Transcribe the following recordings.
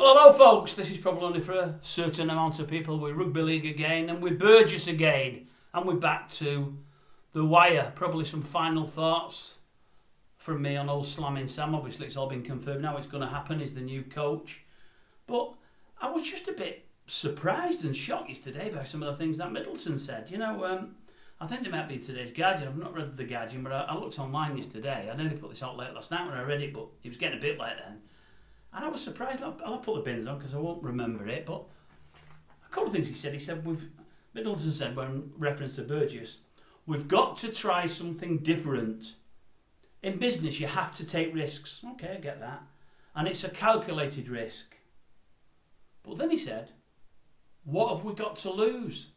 Well, hello folks, this is probably only for a certain amount of people. We're Rugby League again and we're Burgess again, and we're back to the wire. Probably some final thoughts from me on old Slamming Sam. Obviously it's all been confirmed now, it's going to happen, he's the new coach. But I was just a bit surprised and shocked yesterday by some of the things that Middleton said. You know, I think they might be today's Guardian. I've not read the Guardian, but I looked online yesterday. I nearly put this out late last night when I read it, but it was getting a bit late then. And I was surprised. I'll put the bins on because I won't remember it. But a couple of things he said. Middleton said, when reference to Burgess, we've got to try something different. In business, you have to take risks. Okay, I get that. And it's a calculated risk. But then he said, what have we got to lose?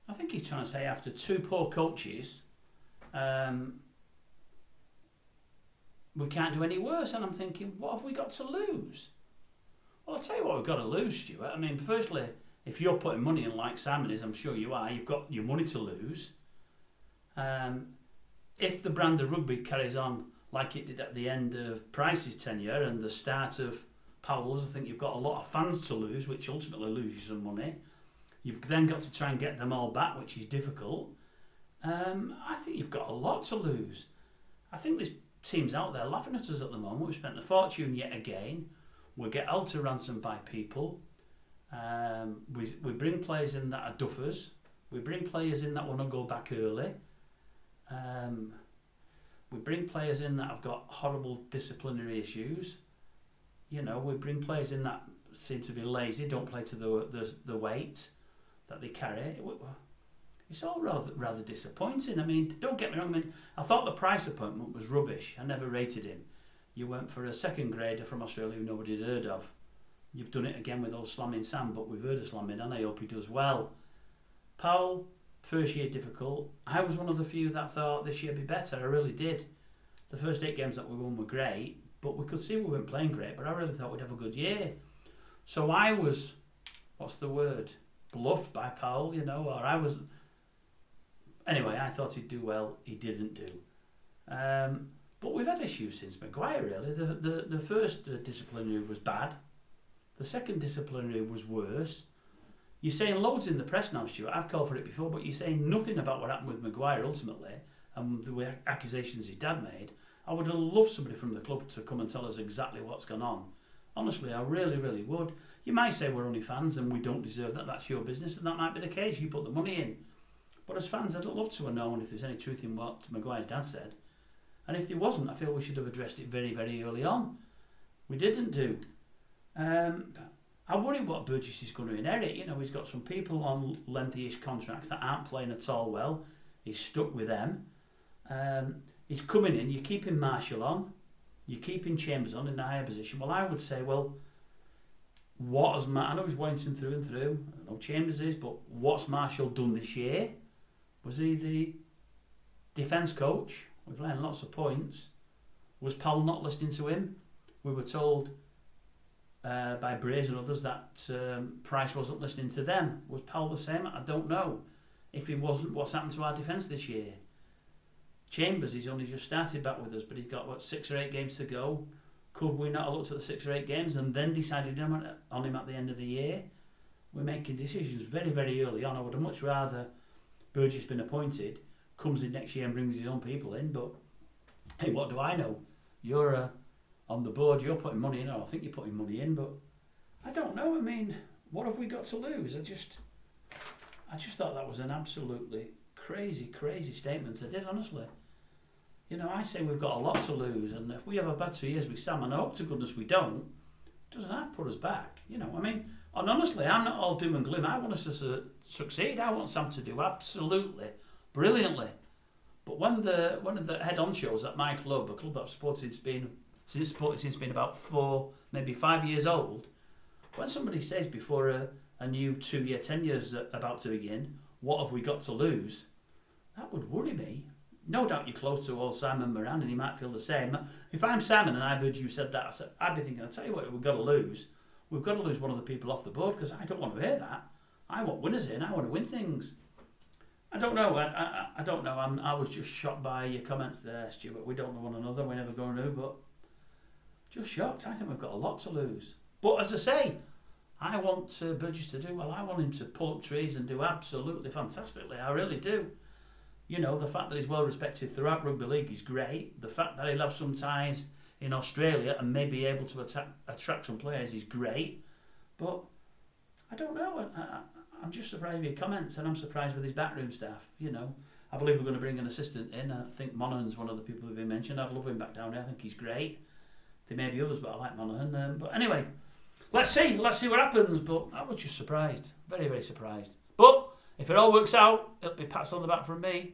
I think he's trying to say after two poor coaches, we can't do any worse. And I'm thinking, what have we got to lose? Well, I'll tell you what we've got to lose, Stuart. I mean, firstly, if you're putting money in like Simon is, I'm sure you are, you've got your money to lose. If the brand of rugby carries on like it did at the end of Price's tenure and the start of Powell's, I think you've got a lot of fans to lose, which ultimately lose you some money. You've then got to try and get them all back, which is difficult. I think you've got a lot to lose. I think there's teams out there laughing at us at the moment. We've spent a fortune yet again. We get held to ransom by people. We bring players in that are duffers. We bring players in that want to go back early. We bring players in that have got horrible disciplinary issues. You know, we bring players in that seem to be lazy, don't play to the weight that they carry. It's all rather disappointing. I mean, don't get me wrong. I mean, I thought the Price appointment was rubbish. I never rated him. You went for a second grader from Australia who nobody had heard of. You've done it again with old Slamming Sam, but we've heard of Slamming, and I hope he does well. Powell, first year difficult. I was one of the few that thought this year would be better. I really did. The first 8 games that we won were great, but we could see we weren't playing great, but I really thought we'd have a good year. So I was, bluffed by Powell, you know, or I was... Anyway, I thought he'd do well. He didn't do. But we've had issues since Maguire, really. The first disciplinary was bad. The second disciplinary was worse. You're saying loads in the press now, Stuart. I've called for it before, but you're saying nothing about what happened with Maguire ultimately and the accusations his dad made. I would have loved somebody from the club to come and tell us exactly what's gone on. Honestly, I really, really would. You might say we're only fans and we don't deserve that. That's your business, and that might be the case. You put the money in. But as fans, I'd love to have known if there's any truth in what Maguire's dad said. And if there wasn't, I feel we should have addressed it very, very early on. We didn't do. I worry what Burgess is going to inherit. You know, he's got some people on lengthy-ish contracts that aren't playing at all well. He's stuck with them. He's coming in. You're keeping Marshall on. You're keeping Chambers on in a higher position. Well, I would say, what has I know he's Wellington through and through. I know Chambers is, but what's Marshall done this year? Was he the defence coach? We've learned lots of points. Was Powell not listening to him? We were told by Braze and others that Price wasn't listening to them. Was Powell the same? I don't know. If he wasn't, what's happened to our defence this year? Chambers, he's only just started back with us, but he's got, 6 or 8 games to go. Could we not have looked at the 6 or 8 games and then decided on him at the end of the year? We're making decisions very, very early on. I would have much rather Burgess been appointed, comes in next year and brings his own people in, but hey, what do I know? You're on the board, you're putting money in, or I think you're putting money in, but I don't know. I mean, what have we got to lose? I just thought that was an absolutely crazy, crazy statement. I did, honestly. You know, I say we've got a lot to lose, and if we have a bad 2 years with Sam, and I hope to goodness we don't, it doesn't have to put us back. You know, I mean, and honestly, I'm not all doom and gloom. I want us to succeed. I want Sam to do absolutely brilliantly. But when the head on shows at my club, a club I've supported since been about 4, maybe 5 years old, when somebody says before a new 2-year tenure's about to begin, what have we got to lose? That would worry me. No doubt you're close to old Simon Moran and he might feel the same. If I'm Simon and I've heard you said that, I'd be thinking, I'll tell you what we've got to lose. We've got to lose one of the people off the board because I don't want to hear that. I want winners in. I want to win things. I don't know. I don't know. I was just shocked by your comments there, Stuart. We don't know one another. We're never going to, but just shocked. I think we've got a lot to lose. But as I say, I want Burgess to do well. I want him to pull up trees and do absolutely fantastically. I really do. You know, the fact that he's well respected throughout rugby league is great. The fact that he'll have some ties in Australia and may be able to attract some players is great. But I don't know. I'm just surprised with your comments, and I'm surprised with his backroom staff. You know, I believe we're going to bring an assistant in. I think Monaghan's one of the people who've been mentioned. I'd love him back down there. I think he's great. There may be others, but I like Monaghan. But anyway, let's see what happens. But I was just surprised, very, very surprised. But if it all works out, it'll be pats on the back from me.